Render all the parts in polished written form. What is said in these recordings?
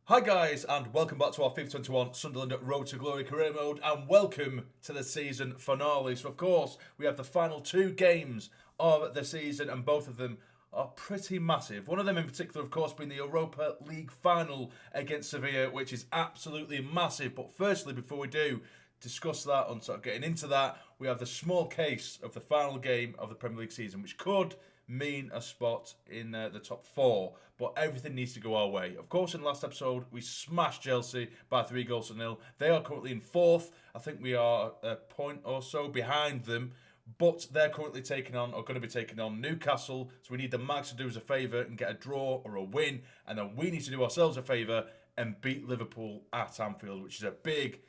Hi guys, and welcome back to our FIFA 21 Sunderland Road to Glory career mode, and welcome to the season finale. So of course, we have the final two games of the season, and both of them are pretty massive. One of them in particular, of course, being the Europa League final against Sevilla, which is absolutely massive. But firstly, before we do discuss that and sort of getting into that, we have the small case of the final game of the Premier League season, which could mean a spot in the top four, but everything needs to go our way. Of course, in the last episode, we smashed Chelsea by 3-0. They are currently in fourth. I think we are a point or so behind them, but they're currently going to be taking on Newcastle, so we need the Mags to do us a favour and get a draw or a win, and then we need to do ourselves a favour and beat Liverpool at Anfield, which is a big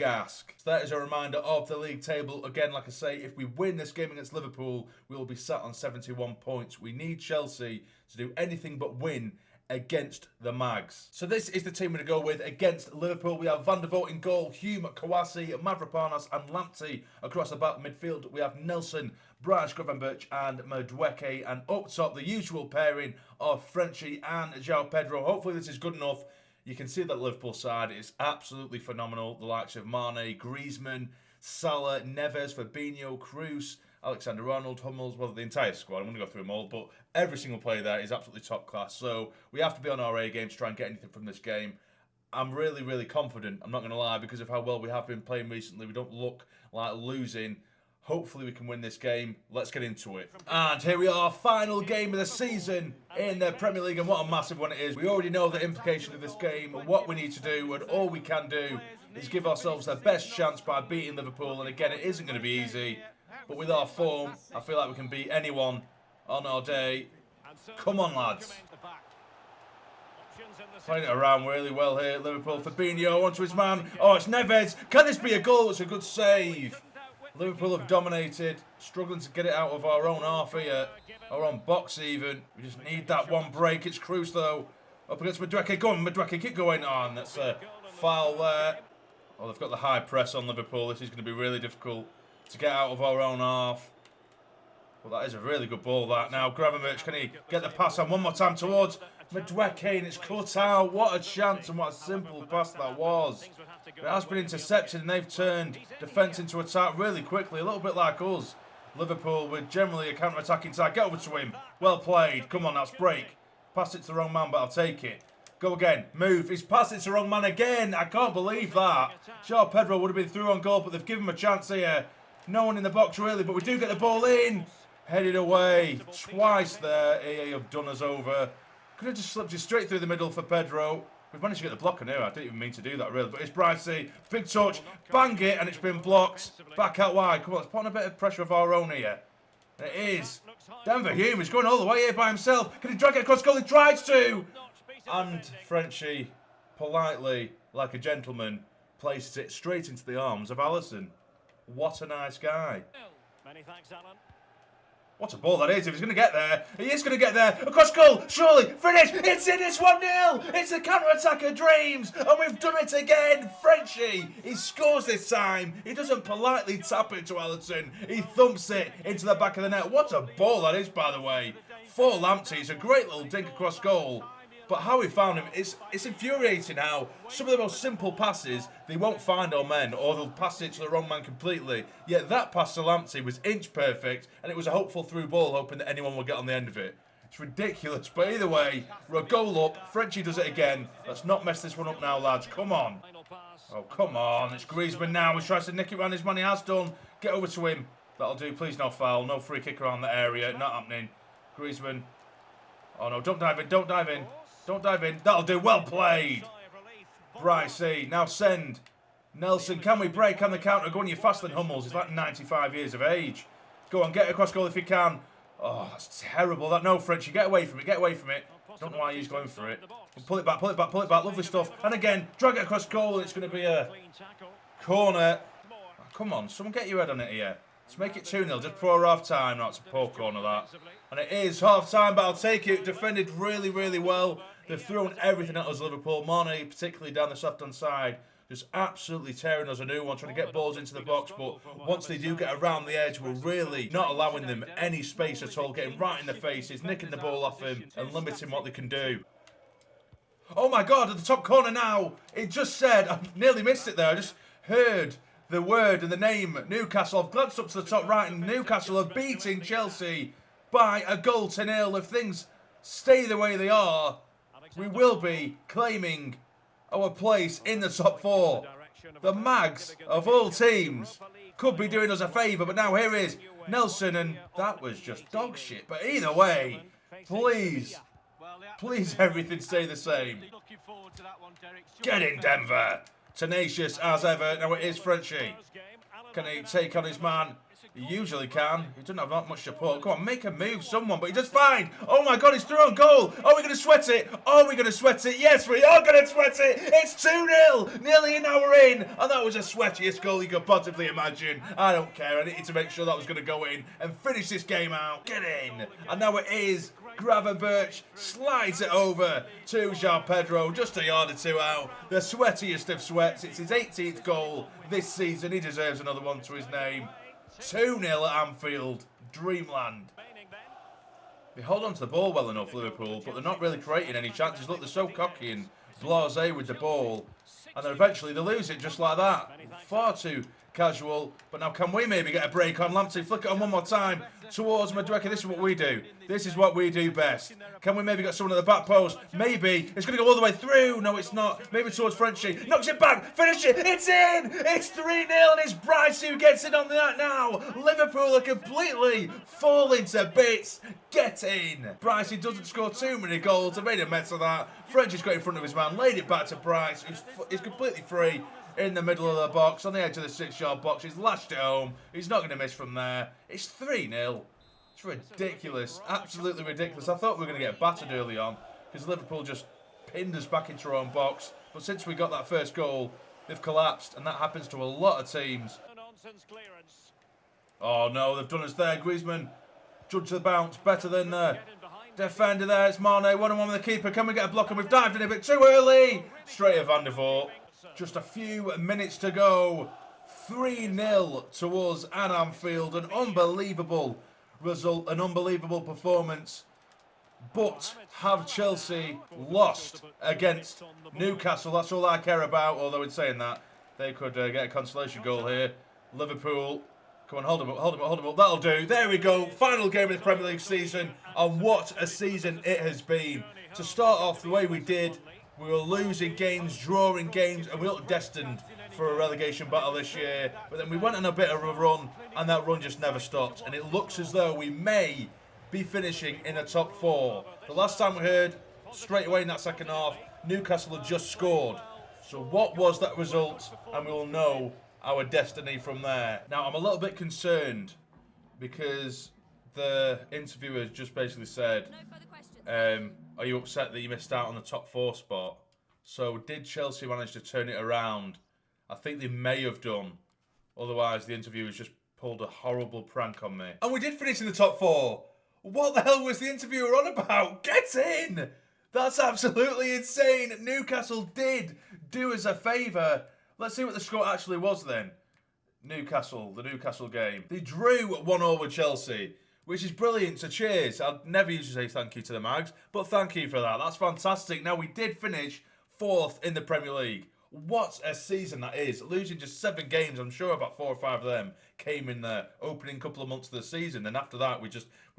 ask. So that is a reminder of the league table. Again, like I say, if we win this game against Liverpool, we will be sat on 71 points. We need Chelsea to do anything but win against the Mags. So this is the team we're going to go with against Liverpool. We have Van der Voort in goal, Hume, Kouassi, Mavropanos and Lamptey across the back midfield. We have Nelson, Brian Gravenberch and Madueke, and up top the usual pairing of Frenchie and João Pedro. Hopefully this is good enough. You can see that Liverpool side is absolutely phenomenal. The likes of Mane, Griezmann, Salah, Neves, Fabinho, Kroos, Alexander-Arnold, Hummels, well, the entire squad. I'm going to go through them all, but every single player there is absolutely top class. So we have to be on our A game to try and get anything from this game. I'm really confident, I'm not going to lie, because of how well we have been playing recently. We don't look like losing. Hopefully we can win this game. Let's get into it. And here we are, final game of the season in the Premier League, and what a massive one it is. We already know the implication of this game and what we need to do, and all we can do is give ourselves the best chance by beating Liverpool. And again, it isn't going to be easy, but with our form, I feel like we can beat anyone on our day. Come on, lads. Playing it around really well here, Liverpool. Fabinho onto his man. Oh, it's Neves. Can this be a goal? It's a good save. Liverpool have dominated, struggling to get it out of our own half here, our own box even. We just need that one break. It's Kroos though, up against Madueke. Go on, Madueke, keep going on. That's a foul there. Oh, they've got the high press on Liverpool. This is going to be really difficult to get out of our own half. Well, that is a really good ball, that. Now, Gravenberch, can he get the pass on one more time towards Madueke, and it's cut out. What a chance and what a simple pass that was. It has been intercepted, and they've turned defence into attack really quickly, a little bit like us. Liverpool with generally a counter-attacking side. Get over to him. Well played. Come on, that's break. Passed it to the wrong man, but I'll take it. Go again. Move. He's passed it to the wrong man again. I can't believe that. João Pedro would have been through on goal, but they've given him a chance here. No one in the box, really, but we do get the ball in. Headed away. Twice there. EA have done us over. Could have just slipped it straight through the middle for Pedro. We've managed to get the block in here. I didn't even mean to do that, really. But it's Bricey. Big touch. Bang it, and it's been blocked. Back out wide. Come on, let's put on a bit of pressure of our own here. It is. Denver Hume is going all the way here by himself. Can he drag it across goal? He tries to. And Frenchie, politely, like a gentleman, places it straight into the arms of Alisson. What a nice guy. Many thanks, Alan. What a ball that is. If he's going to get there, he is going to get there. Across goal, surely, finish. It's in, it's 1-0. It's the counter-attacker dreams. And we've done it again. Frenchie, he scores this time. He doesn't politely tap it to Alisson. He thumps it into the back of the net. What a ball that is, by the way. For Lamptey, it's a great little dink across goal. But how we found him, it's infuriating how some of the most simple passes, they won't find our men, or they'll pass it to the wrong man completely. Yet that pass to Lamptey was inch perfect, and it was a hopeful through ball, hoping that anyone will get on the end of it. It's ridiculous, but either way, we're a goal up. Frenchie does it again. Let's not mess this one up now, lads. Come on. Oh, come on. It's Griezmann now. He tries to nick it around his man. He has done. Get over to him. That'll do. Please, no foul. No free kick around the area. Not happening. Griezmann. Oh, no. Don't dive in. Don't dive in. Don't dive in. That'll do. Well played. Bricey. Now send. Nelson. Can we break on the counter? Go on, you're faster than Hummels. He's like 95 years of age. Go on, get across goal if you can. Oh, that's terrible. That no, Frenchie. Get away from it. Get away from it. Don't know why he's going for it. Pull it back. Pull it back. Pull it back. Lovely stuff. And again, drag it across goal. It's going to be a corner. Oh, come on. Someone get your head on it here. Let's make it 2-0 just before half-time. That's a poor corner, that. And it is half-time, but I'll take it. Defended really well. They've thrown everything at us, Liverpool. Mane, particularly down the left-hand side, just absolutely tearing us a new one, trying to get balls into the box. But once they do get around the edge, we're really not allowing them any space at all, getting right in the faces, nicking the ball off him and limiting what they can do. Oh my God, at the top corner now. It just said, I nearly missed it there. I just heard the word and the name Newcastle. I've glanced up to the top right and Newcastle are beating Chelsea by a 1-0. If things stay the way they are, we will be claiming our place in the top 4. The Mags, of all teams, could be doing us a favour, but now here is Nelson, and that was just dog shit. But either way, please everything stay the same. Get in, Denver. Tenacious as ever. Now it is Frenchie. Can he take on his man? He usually can. He doesn't have that much support. Come on, make a move, someone. But he does fine. Oh my God, he's through on goal. Are we going to sweat it? Are we going to sweat it? Yes, we are going to sweat it. It's 2-0. Nearly an hour in. And that was the sweatiest goal you could possibly imagine. I don't care. I needed to make sure that was going to go in and finish this game out. Get in. And now it is. Gravenberch slides it over to Jean Pedro, just a yard or two out. The sweatiest of sweats. It's his 18th goal this season. He deserves another one to his name. 2-0 at Anfield. Dreamland. They hold on to the ball well enough, Liverpool, but they're not really creating any chances. Look, they're so cocky and blasé with the ball. And then eventually they lose it just like that. Far too casual. But now can we maybe get a break on Lamptey? Flick it on one more time towards Madueke. This is what we do. This is what we do best. Can we maybe get someone at the back post? Maybe. It's going to go all the way through. No, it's not. Maybe towards Frenchie. Knocks it back. Finish it. It's in. It's 3-0 and it's Bryce who gets it on that now. Liverpool are completely falling to bits. Get in. Bryce, he doesn't score too many goals. I made a mess of that. Frenchie's got in front of his man. Laid it back to Bryce. He's completely free in the middle of the box. On the edge of the 6-yard box. He's lashed it home. He's not going to miss from there. It's 3-0. It's ridiculous. Absolutely ridiculous. I thought we were going to get battered early on because Liverpool just pinned us back into our own box. But since we got that first goal, they've collapsed. And that happens to a lot of teams. Oh, no. They've done us there. Griezmann, judge the bounce. Better than the defender there. It's Mane. 1-on-1 with the keeper. Can we get a block? And we've dived in a bit too early. Straight at Van der Voort. Just a few minutes to go. 3-0 to us at Anfield. An unbelievable result, an unbelievable performance. But have Chelsea lost against Newcastle? That's all I care about. Although in saying that, they could get a consolation goal here. Liverpool, come on, hold them up, hold them up, hold them up. That'll do. There we go. Final game of the Premier League season. And what a season it has been. To start off the way we did, we were losing games, drawing games, and we looked destined for a relegation battle this year. But then we went on a bit of a run, and that run just never stopped. And it looks as though we may be finishing in the top 4. The last time we heard, straight away in that second half, Newcastle had just scored. So what was that result? And we will know our destiny from there. Now, I'm a little bit concerned because the interviewer just basically said, are you upset that you missed out on the top 4 spot? So did Chelsea manage to turn it around? I think they may have done. Otherwise, the interviewers just pulled a horrible prank on me. And we did finish in the top 4. What the hell was the interviewer on about? Get in! That's absolutely insane. Newcastle did do us a favour. Let's see what the score actually was then. Newcastle, the Newcastle game. They drew 1-0 with Chelsea, which is brilliant, so cheers. I'd never usually say thank you to the Mags, but thank you for that. That's fantastic. Now, we did finish 4th in the Premier League. What a season that is. Losing just 7 games, I'm sure about 4 or 5 of them came in the opening couple of months of the season. And after that, we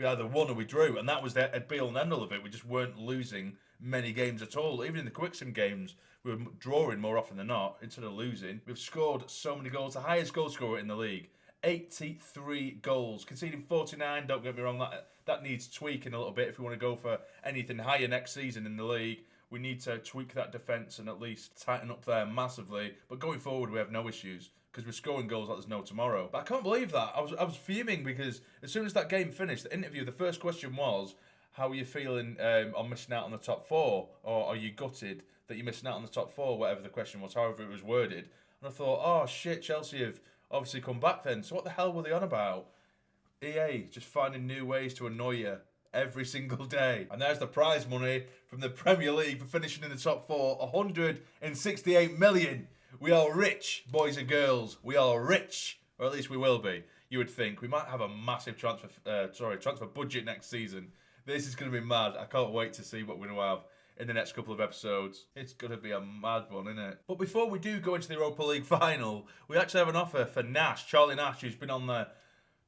either won or we drew. And that was the Beal and end all of it. We just weren't losing many games at all. Even in the Quicksim games, we were drawing more often than not instead of losing. We've scored so many goals. The highest goal scorer in the league. 83 goals. Conceding 49, don't get me wrong, that needs tweaking a little bit if we want to go for anything higher next season in the league. We need to tweak that defence and at least tighten up there massively. But going forward, we have no issues because we're scoring goals like there's no tomorrow. But I can't believe that. I was fuming because as soon as that game finished, the interview, the first question was, how are you feeling on missing out on the top 4? Or are you gutted that you're missing out on the top 4? Whatever the question was, however it was worded. And I thought, oh shit, Chelsea have obviously come back then. So what the hell were they on about? EA just finding new ways to annoy you every single day. And there's the prize money from the Premier League for finishing in the top 4. 168 million. We are rich, boys and girls. We are rich. Or at least we will be. You would think. We might have a massive transfer budget next season. This is going to be mad. I can't wait to see what we're going to have in the next couple of episodes. It's going to be a mad one, isn't it? But before we do go into the Europa League final, we actually have an offer for Nash, Charlie Nash, who's been on the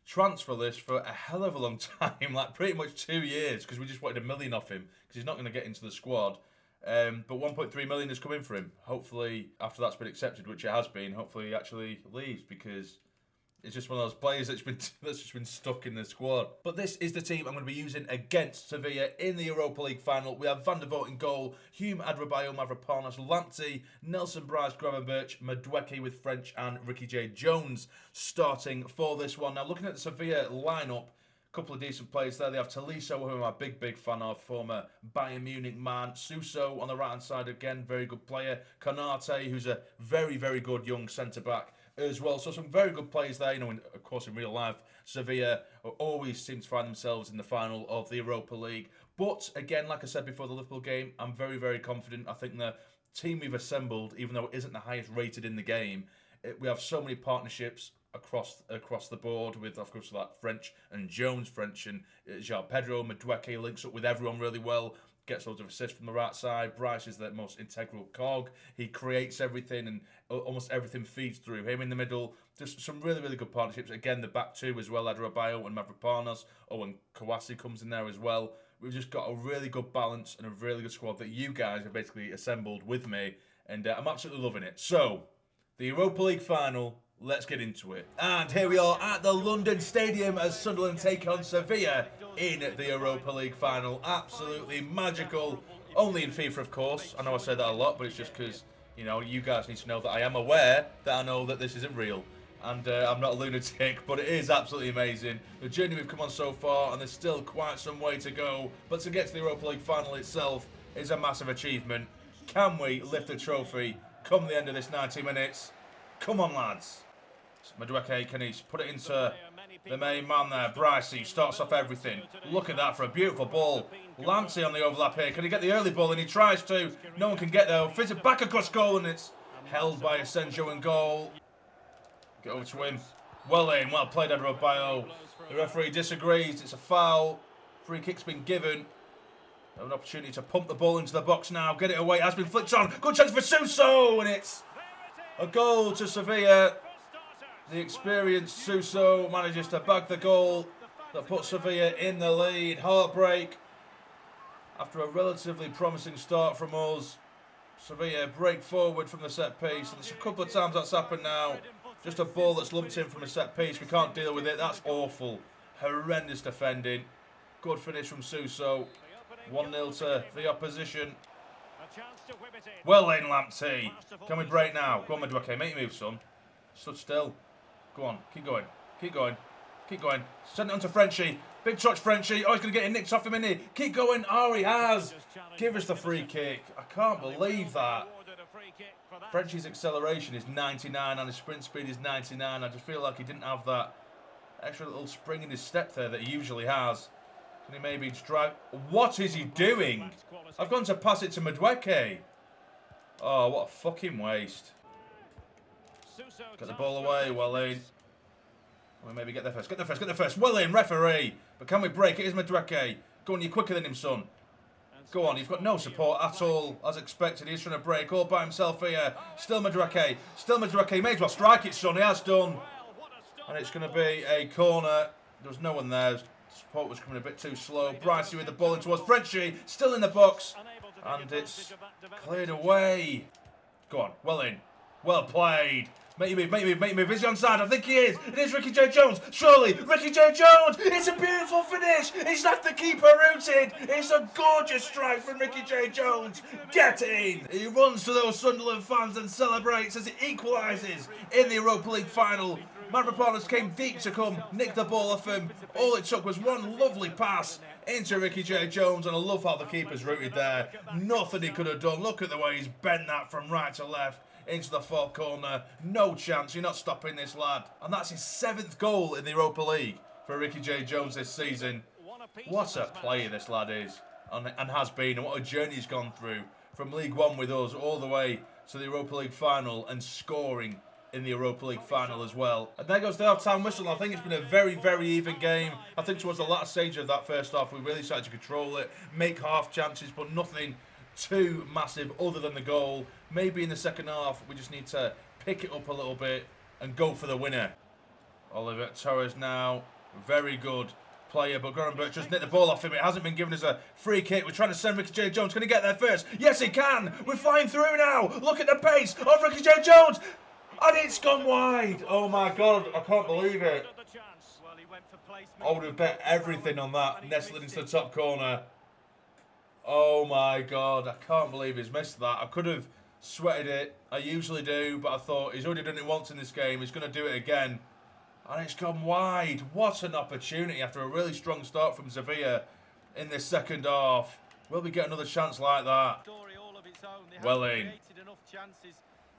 transfer list for a hell of a long time, like pretty much 2 years, because we just wanted $1 million off him, because he's not going to get into the squad. But 1.3 million has come in for him. Hopefully, after that's been accepted, which it has been, hopefully he actually leaves, because it's just one of those players that's just been stuck in the squad. But this is the team I'm going to be using against Sevilla in the Europa League final. We have Van der Voort in goal, Hume, Adebayo, Mavropanos, Lamptey, Nelson, Bryce, Gravenberch, Madueke with French, and Ricky J. Jones starting for this one. Now, looking at the Sevilla lineup, a couple of decent players there. They have Tolisso, who I'm a big fan of, former Bayern Munich man. Suso on the right-hand side again, very good player. Konate, who's a very good young centre-back as well. So some very good players there. You know, of course, in real life, Sevilla always seem to find themselves in the final of the Europa League. But again, like I said before the Liverpool game, I'm very confident. I think the team we've assembled, even though it isn't the highest rated in the game, we have so many partnerships across the board with, of course, like French and Jones. French and João Pedro. Madueke links up with everyone really well. Gets loads of assists from the right side. Bryce is the most integral cog. He creates everything, and almost everything feeds through him in the middle. Just some really good partnerships. Again, the back two as well, Adebayo and Mavropanos. Oh, and Kouassi comes in there as well. We've just got a really good balance and a really good squad that you guys have basically assembled with me, and I'm absolutely loving it. So, the Europa League final, let's get into it. And here we are at the London Stadium as Sunderland take on Sevilla in the Europa League final. Absolutely magical. Only in FIFA, of course. I know I say that a lot, but it's just because, you know, you guys need to know that I am aware that I know that this isn't real. And I'm not a lunatic, but it is absolutely amazing. The journey we've come on so far, and there's still quite some way to go. But to get to the Europa League final itself is a massive achievement. Can we lift the trophy come the end of this 90 minutes? Come on, lads. Madueke, can he put it into the main man there? Brycey starts off everything. Look at that for a beautiful ball. Lamptey on the overlap here. Can he get the early ball? And he tries to. No one can get there. Fits it back across goal, and it's held by Asensio in goal. Get over to him. Well in. Well played, Adebayo. The referee disagrees. It's a foul. Free kick's been given. An opportunity to pump the ball into the box now. Get it away. It has been flicked on. Good chance for Suso, and it's a goal to Sevilla. The experienced Suso manages to bag the goal that puts Sevilla in the lead. Heartbreak. After a relatively promising start from us, Sevilla break forward from the set piece. There's a couple of times that's happened now. Just a ball that's lumped in from a set piece. We can't deal with it. That's awful. Horrendous defending. Good finish from Suso. 1-0 to the opposition. Well in, Lamptey. Can we break now? Go on, Madueke. Make your move, son. Stood still. Go on. Keep going. Keep going. Keep going. Send it on to Frenchie. Big touch, Frenchie. Oh, he's going to get it nicked off him, isn't he? Keep going. Oh, he has. Give us the free kick. I can't believe that. Frenchie's acceleration is 99 and his sprint speed is 99. I just feel like he didn't have that extra little spring in his step there that he usually has. Can he maybe just drive? What is he doing? I've gone to pass it to Madueke. Oh, what a fucking waste. Get the ball away, well in. We'll maybe get there first. Get there first, get there first. Well in, referee. But can we break? It is Madueke. Go on, you're quicker than him, son. Go on, you've got no support at all, as expected. He's trying to break all by himself here. Still Madueke. Still Madueke. May as well strike it, son. He has done. And it's going to be a corner. There was no one there. Support was coming a bit too slow. Brycey with the ball in towards Frenchie. Still in the box. And it's cleared away. Go on, well in. Well played. Make your move. Is he onside? I think he is. It is Ricky J. Jones. Surely, Ricky J. Jones. It's a beautiful finish. He's left the keeper rooted. It's a gorgeous strike from Ricky J. Jones. Get in. He runs to those Sunderland fans and celebrates as he equalises in the Europa League final. Mavropanos came deep to come, nicked the ball off him. All it took was one lovely pass into Ricky J. Jones, and I love how the keeper's rooted there. Nothing he could have done. Look at the way he's bent that from right to left into the far corner. No chance. You're not stopping this lad. And that's his 7th goal in the Europa League for Ricky J. Jones this season. What a player this lad is and has been, and what a journey he's gone through from League One with us all the way to the Europa League final and scoring in the Europa League final as well. And there goes the half-time whistle. I think it's been a very even game. I think towards the latter stage of that first half, we really started to control it, make half chances, but nothing too massive other than the goal. Maybe in the second half, we just need to pick it up a little bit and go for the winner. Oliver Torres now, very good player, but Gorenberg just nicked the ball off him. It hasn't been given as a free kick. We're trying to send Ricky J. Jones. Can he get there first? Yes, he can. We're flying through now. Look at the pace of Ricky J. Jones. And it's gone wide. Oh, my God. I can't believe it. I would have bet everything on that. Nestling into the top corner. Oh, my God. I can't believe he's missed that. I could have sweated it. I usually do, but I thought he's already done it once in this game. He's going to do it again. And it's gone wide. What an opportunity after a really strong start from Sevilla in this second half. Will we get another chance like that? Well in.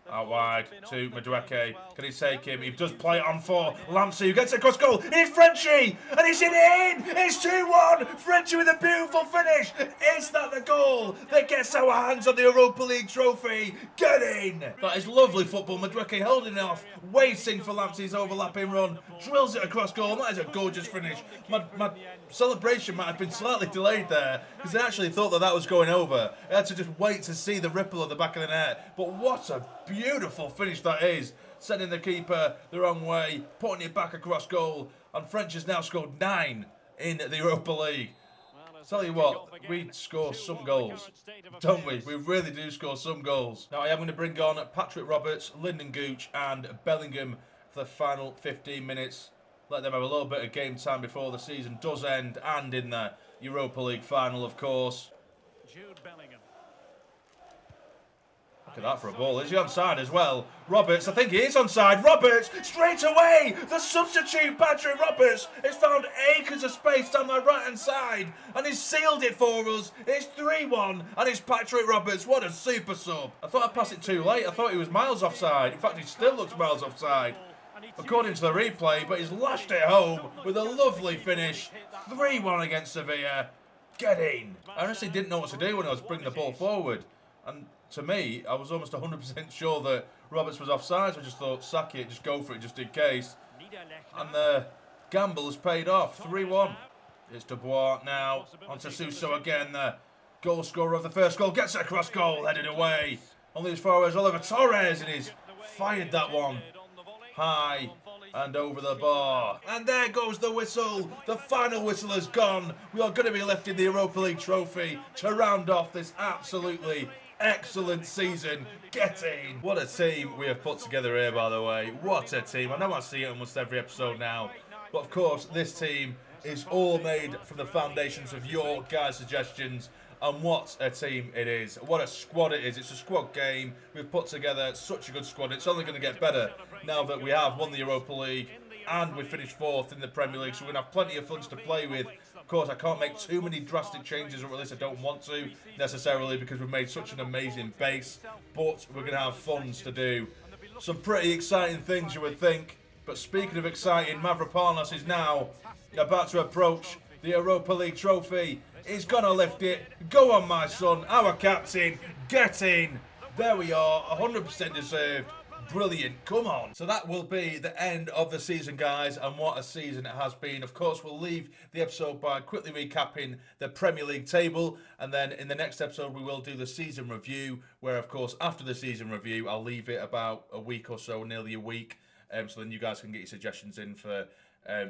Out wide to Madueke. Can he take him? He does play it on for Lampsey, who gets it across goal. It's Frenchie! And he's in it in! It's 2-1! Frenchie with a beautiful finish! Is that the goal that gets our hands on the Europa League trophy? Get in! That is lovely football. Madueke holding it off, waiting for Lampsey's overlapping run. Drills it across goal. That is a gorgeous finish. My celebration might have been slightly delayed there because I actually thought that was going over. I had to just wait to see the ripple at the back of the net. But what a beautiful finish that is. Sending the keeper the wrong way, putting it back across goal. And French has now scored 9 in the Europa League. Tell you what, we score some goals, don't we? We really do score some goals. Now I am going to bring on Patrick Roberts, Lyndon Gooch and Bellingham for the final 15 minutes. Let them have a little bit of game time before the season does end, and in the Europa League final, of course. Look at that for a ball. Is he onside as well? Roberts, I think he is onside. Roberts, straight away! The substitute, Patrick Roberts, has found acres of space down my right-hand side, and he's sealed it for us. It's 3-1, and it's Patrick Roberts. What a super sub. I thought I passed it too late. I thought he was miles offside. In fact, he still looks miles offside, according to the replay, but he's lashed it home with a lovely finish. 3-1 against Sevilla. Get in. I honestly didn't know what to do when I was bringing the ball forward. And to me, I was almost 100% sure that Roberts was offside, so I just thought, sack it, just go for it, just in case. And the gamble has paid off. 3-1. It's Dubois now. On to Suso again, the goal scorer of the first goal. Gets it across goal, headed away. Only as far as Oliver Torres, and he's fired that one high and over the bar. And there goes the whistle. The final whistle has gone. We are going to be lifting the Europa League trophy to round off this absolutely excellent season. Get in. What a team we have put together here, by the way. What a team. I know I see it almost every episode now. But of course, this team is all made from the foundations of your guys' suggestions. And what a team it is. What a squad it is. It's a squad game. We've put together such a good squad. It's only going to get better now that we have won the Europa League and we finished 4th in the Premier League. So we're going to have plenty of funds to play with. Of course, I can't make too many drastic changes, or at least I don't want to necessarily, because we've made such an amazing base. But we're going to have funds to do some pretty exciting things, you would think. But speaking of exciting, Mavropanos is now about to approach the Europa League trophy. He's going to lift it. Go on, my son. Our captain. Get in. There we are. 100% deserved. Brilliant. Come on. So that will be the end of the season, guys. And what a season it has been. Of course, we'll leave the episode by quickly recapping the Premier League table. And then in the next episode, we will do the season review, where, of course, after the season review, I'll leave it about a week or so, nearly a week. So then you guys can get your suggestions in for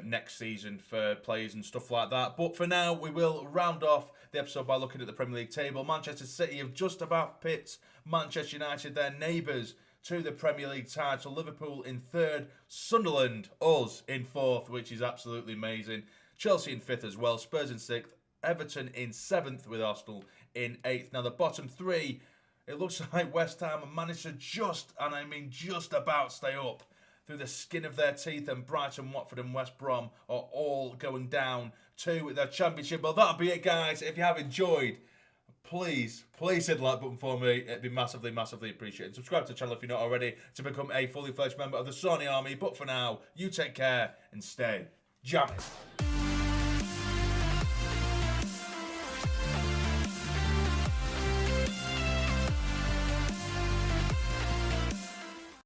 next season for players and stuff like that. But for now, we will round off the episode by looking at the Premier League table. Manchester City have just about pipped Manchester United, their neighbours, to the Premier League title. Liverpool in 3rd, Sunderland, us in 4th, which is absolutely amazing. Chelsea in 5th as well, Spurs in 6th, Everton in 7th with Arsenal in 8th. Now the bottom 3, it looks like West Ham have managed to just, and I mean just about, stay up through the skin of their teeth, and Brighton, Watford and West Brom are all going down to the Championship. Well, that'll be it, guys. If you have enjoyed, please hit the like button for me. It'd be massively, massively appreciated. Subscribe to the channel if you're not already to become a fully fledged member of the Sunny Army. But for now, you take care and stay jamming.